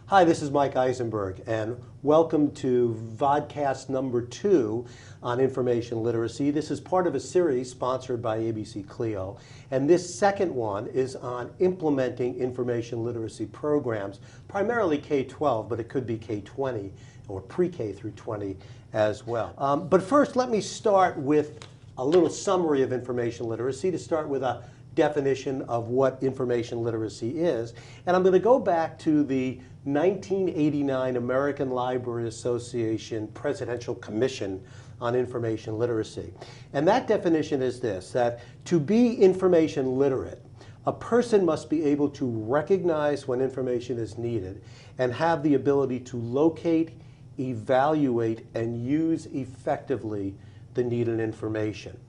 Hi, this is Mike Eisenberg, and welcome to Vodcast number 2 on information literacy. This is part of a series sponsored by ABC-CLIO, and this second one is on implementing information literacy programs, primarily K-12, but it could be K-20 or pre-K through 20 as well. But first, let me start with a little summary of information literacy to start with a definition of what information literacy is. And I'm going to go back to the 1989 American Library Association Presidential Commission on Information Literacy. And that definition is this, that to be information literate, a person must be able to recognize when information is needed and have the ability to locate, evaluate, and use effectively the needed information.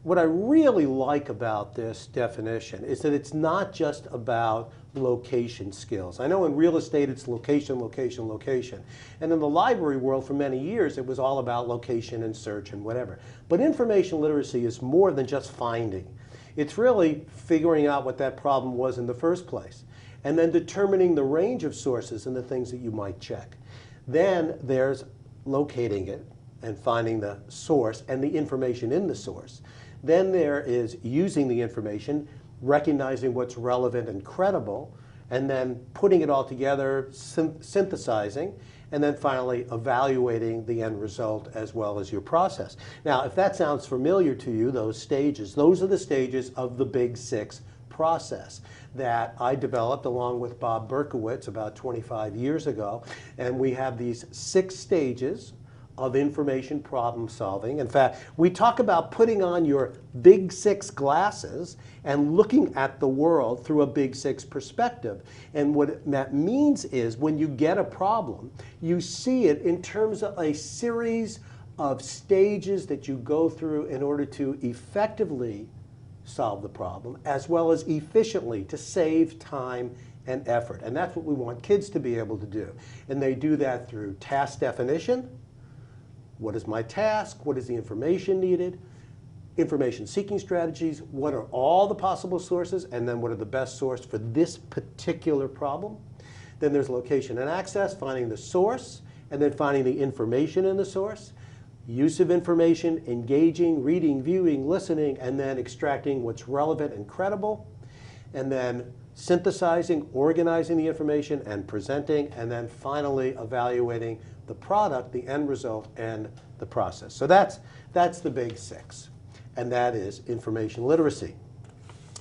What I really like about this definition is that it's not just about location skills. I know in real estate it's location, location, location. And in the library world for many years it was all about location and search and whatever. But information literacy is more than just finding. It's really figuring out what that problem was in the first place and then determining the range of sources and the things that you might check. Then there's locating it and finding the source and the information in the source. Then there is using the information, recognizing what's relevant and credible, and then putting it all together, synthesizing, and then finally evaluating the end result as well as your process. Now, if that sounds familiar to you, those stages, those are the stages of the Big Six process that I developed along with Bob Berkowitz about 25 years ago. And we have these 6 stages of information problem solving. In fact, we talk about putting on your Big Six glasses and looking at the world through a Big Six perspective. And what that means is when you get a problem, you see it in terms of a series of stages that you go through in order to effectively solve the problem, as well as efficiently to save time and effort. And that's what we want kids to be able to do. And they do that through task definition. What is my task? What is the information needed? Information seeking strategies. What are all the possible sources? And then what are the best source for this particular problem? Then there's location and access, finding the source, and then finding the information in the source. Use of information, engaging, reading, viewing, listening, and then extracting what's relevant and credible. And then synthesizing, organizing the information, and presenting, and then finally evaluating the product, the end result, and the process. So that's the Big Six, and that is information literacy.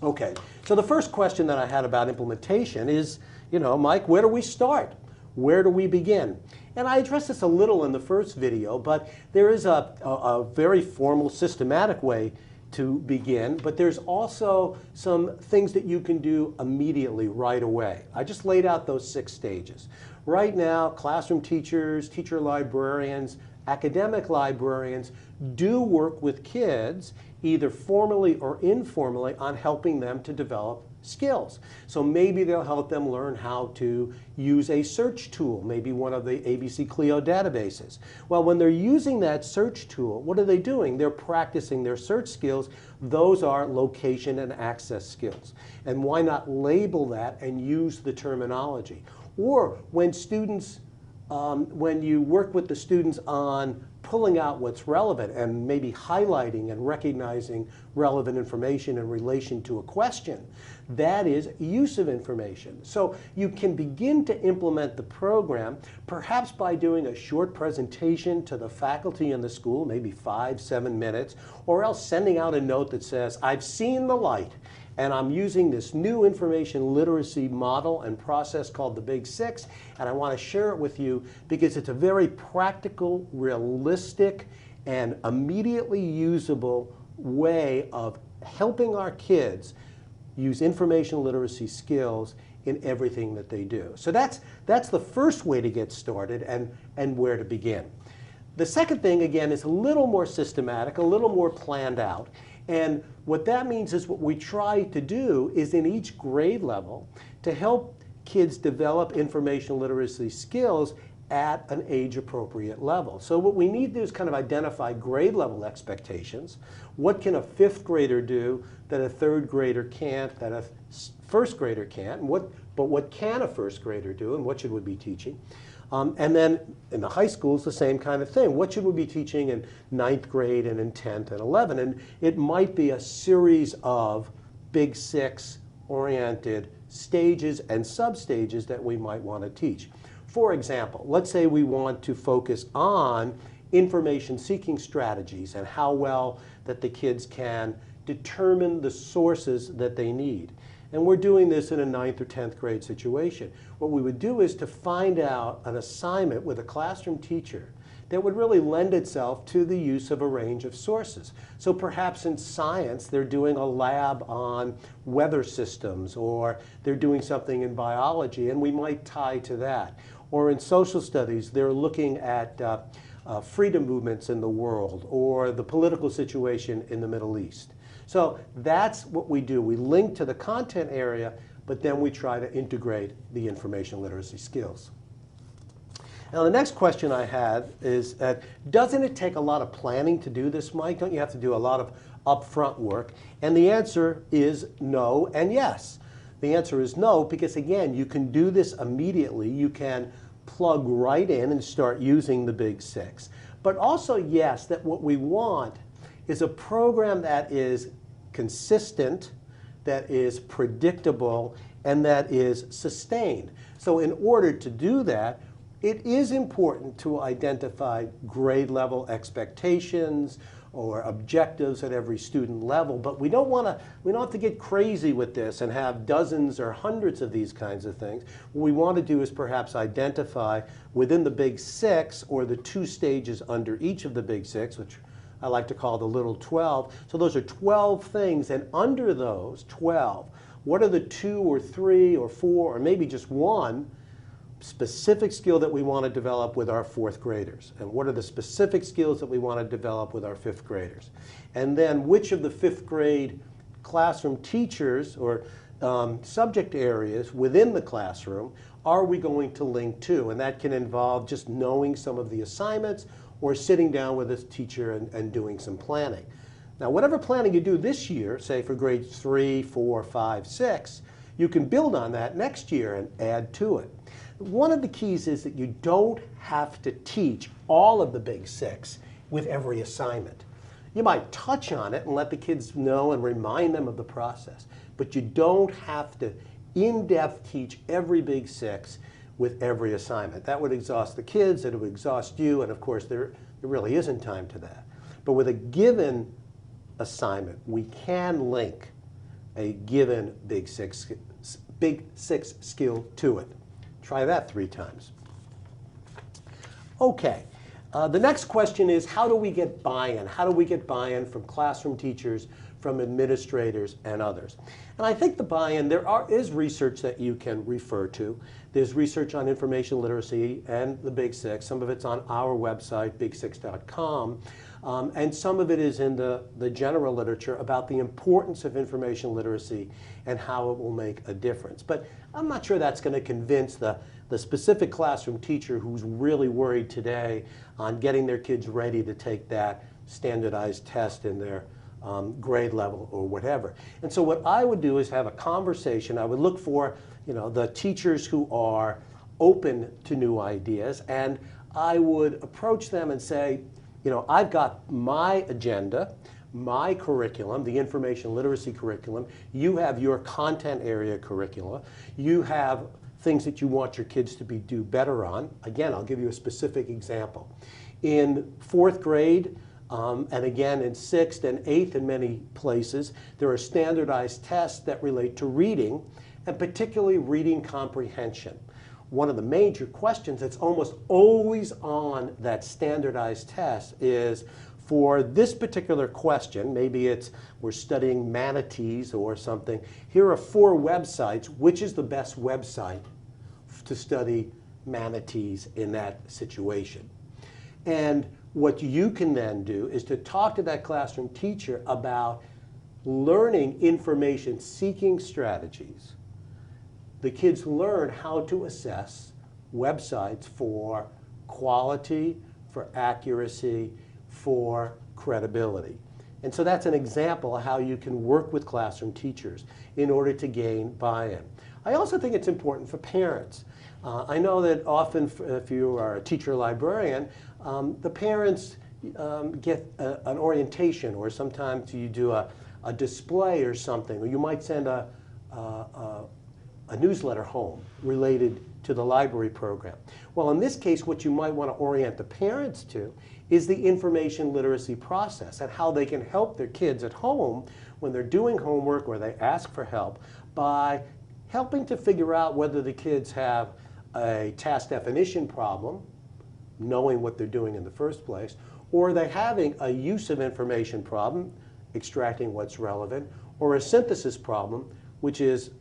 Okay, so the first question that I had about implementation is, Mike, where do we start? Where do we begin? And I addressed this a little in the first video, but there is a very formal, systematic way to begin, but there's also some things that you can do immediately, right away. I just laid out those 6 stages. Right now, classroom teachers, teacher librarians, academic librarians do work with kids, either formally or informally, on helping them to develop skills. So maybe they'll help them learn how to use a search tool, maybe one of the ABC-CLIO databases. Well, when they're using that search tool, what are they doing? They're practicing their search skills. Those are location and access skills. And why not label that and use the terminology? Or when students, when you work with the students on pulling out what's relevant and maybe highlighting and recognizing relevant information in relation to a question, that is use of information. So you can begin to implement the program perhaps by doing a short presentation to the faculty in the school, maybe 5-7 minutes, or else sending out a note that says, I've seen the light and I'm using this new information literacy model and process called the Big Six, and I want to share it with you because it's a very practical, realistic, and immediately usable way of helping our kids use information literacy skills in everything that they do. So that's the first way to get started and where to begin. The second thing, again, is a little more systematic, a little more planned out. And what that means is what we try to do is in each grade level to help kids develop information literacy skills at an age-appropriate level. So what we need to do is kind of identify grade level expectations. What can a 5th grader do that a 3rd grader can't, that a first grader can't, but what can a first grader do, and what should we be teaching? And then in the high schools, the same kind of thing. What should we be teaching in 9th grade and in 10th and 11th? And it might be a series of Big Six oriented stages and sub-stages that we might want to teach. For example, let's say we want to focus on information seeking strategies and how well that the kids can determine the sources that they need. And we're doing this in a 9th or 10th grade situation. What we would do is to find out an assignment with a classroom teacher that would really lend itself to the use of a range of sources. So perhaps in science, they're doing a lab on weather systems, or they're doing something in biology, and we might tie to that. Or in social studies, they're looking at freedom movements in the world, or the political situation in the Middle East. So that's what we do. We link to the content area, but then we try to integrate the information literacy skills. Now the next question I had is, doesn't it take a lot of planning to do this, Mike? Don't you have to do a lot of upfront work? And the answer is no and yes. The answer is no, because again, you can do this immediately. You can plug right in and start using the Big Six. But also yes, that what we want is a program that is consistent, that is predictable, and that is sustained. So in order to do that, it is important to identify grade level expectations or objectives at every student level, but we don't have to get crazy with this and have dozens or hundreds of these kinds of things. What we want to do is perhaps identify within the Big Six, or the 2 stages under each of the Big Six, which I like to call the little 12. So those are 12 things, and under those 12, what are the 2 or 3 or 4 or maybe just 1 specific skill that we want to develop with our 4th graders? And what are the specific skills that we want to develop with our 5th graders? And then which of the 5th grade classroom teachers or subject areas within the classroom are we going to link to? And that can involve just knowing some of the assignments, or sitting down with a teacher and doing some planning. Now, whatever planning you do this year, say for grades 3, 4, 5, 6, you can build on that next year and add to it. One of the keys is that you don't have to teach all of the Big Six with every assignment. You might touch on it and let the kids know and remind them of the process, but you don't have to in-depth teach every Big Six with every assignment. That would exhaust the kids, it would exhaust you, and of course there really isn't time to that. But with a given assignment, we can link a given Big Six skill to it. Try that 3 times. Okay, the next question is, how do we get buy-in? How do we get buy-in from classroom teachers, from administrators, and others? And I think the buy-in, is research that you can refer to. There's research on information literacy and the Big Six. Some of it's on our website, big6.com. And some of it is in the general literature about the importance of information literacy and how it will make a difference. But I'm not sure that's going to convince the specific classroom teacher who's really worried today on getting their kids ready to take that standardized test in their grade level or whatever. And so what I would do is have a conversation. I would look for the teachers who are open to new ideas, and I would approach them and say, I've got my agenda, my curriculum, the information literacy curriculum. You have your content area curricula. You have things that you want your kids to do better on. Again, I'll give you a specific example. In 4th grade, and again in 6th and 8th in many places, there are standardized tests that relate to reading, and particularly reading comprehension. One of the major questions that's almost always on that standardized test is, for this particular question, maybe we're studying manatees or something, here are 4 websites. Which is the best website to study manatees in that situation? And what you can then do is to talk to that classroom teacher about learning information seeking strategies. The kids learn how to assess websites for quality, for accuracy, for credibility. And so that's an example of how you can work with classroom teachers in order to gain buy-in. I also think it's important for parents. I know that often if you are a teacher librarian, the parents get an orientation, or sometimes you do a display or something, or you might send a newsletter home related to the library program. Well, in this case, what you might want to orient the parents to is the information literacy process and how they can help their kids at home when they're doing homework or they ask for help by helping to figure out whether the kids have a task definition problem, knowing what they're doing in the first place, or they're having a use of information problem, extracting what's relevant, or a synthesis problem, which is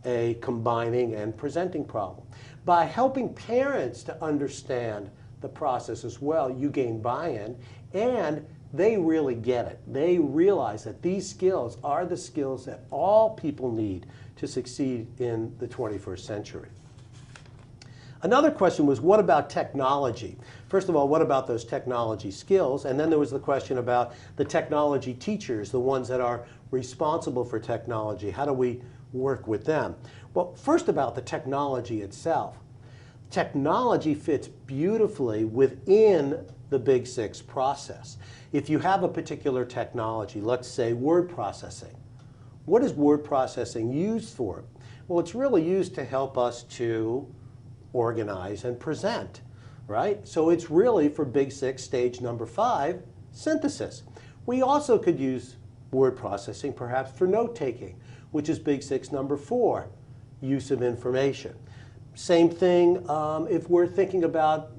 a combining and presenting problem. By helping parents to understand the process as well, you gain buy-in, and they really get it. They realize that these skills are the skills that all people need to succeed in the 21st century. Another question was, what about technology? First of all, what about those technology skills? And then there was the question about the technology teachers, the ones that are responsible for technology. How do we work with them? Well, first about the technology itself. Technology fits beautifully within the Big Six process. If you have a particular technology, let's say word processing, what is word processing used for? Well, it's really used to help us to organize and present, right? So it's really for Big Six, stage number 5, synthesis. We also could use word processing perhaps for note-taking, which is Big Six number 4, use of information. Same thing if we're thinking about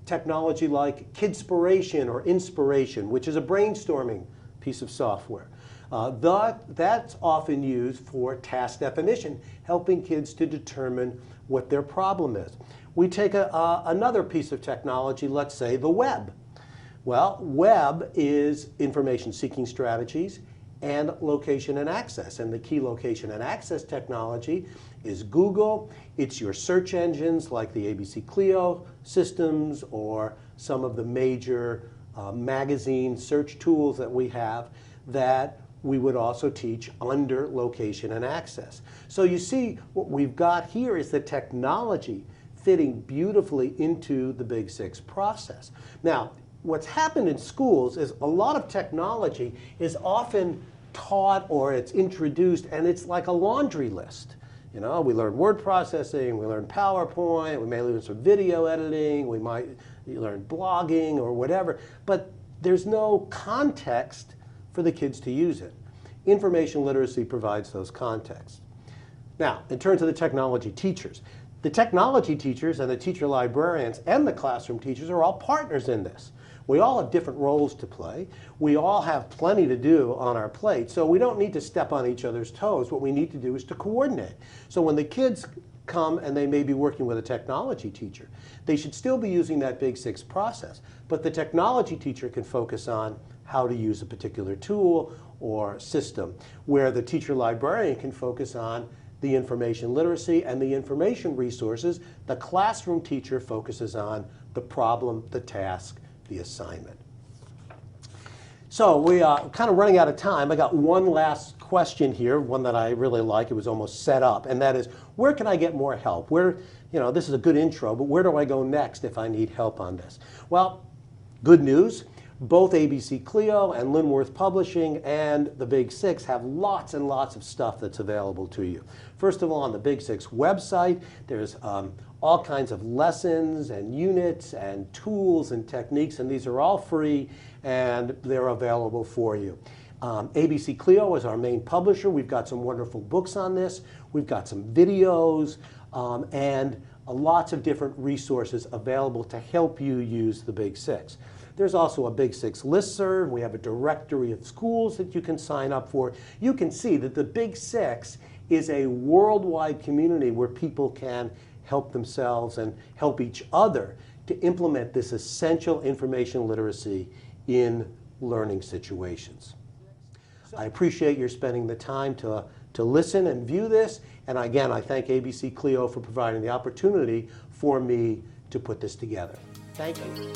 technology like Kidspiration or Inspiration, which is a brainstorming piece of software. That's often used for task definition, helping kids to determine what their problem is. We take another piece of technology, let's say the web. Well, web is information seeking strategies and location and access. And the key location and access technology is Google. It's your search engines like the ABC-CLIO systems or some of the major magazine search tools that we have that we would also teach under location and access. So you see, what we've got here is the technology fitting beautifully into the Big Six process. Now, what's happened in schools is a lot of technology is often taught or it's introduced and it's like a laundry list. You know, we learn word processing, we learn PowerPoint, we may learn some video editing, we might learn blogging or whatever, but there's no context for the kids to use it. Information literacy provides those contexts. Now, in terms of the technology teachers and the teacher librarians and the classroom teachers are all partners in this. We all have different roles to play. We all have plenty to do on our plate, so we don't need to step on each other's toes. What we need to do is to coordinate. So when the kids come and they may be working with a technology teacher, they should still be using that Big Six process, but the technology teacher can focus on how to use a particular tool or system, where the teacher librarian can focus on the information literacy and the information resources. The classroom teacher focuses on the problem, the task, the assignment. So we are kind of running out of time. I got one last question here, one that I really like. It was almost set up, and that is, where can I get more help? Where, you know, this is a good intro, but where do I go next if I need help on this? Well, good news. Both ABC-CLIO and Linworth Publishing and the Big Six have lots and lots of stuff that's available to you. First of all, on the Big Six website, there's all kinds of lessons and units and tools and techniques, and these are all free and they're available for you. ABC-CLIO is our main publisher. We've got some wonderful books on this. We've got some videos and lots of different resources available to help you use the Big Six. There's also a Big Six listserv. We have a directory of schools that you can sign up for. You can see that the Big Six is a worldwide community where people can help themselves and help each other to implement this essential information literacy in learning situations. I appreciate your spending the time to listen and view this. And again, I thank ABC-CLIO for providing the opportunity for me to put this together. Thank you.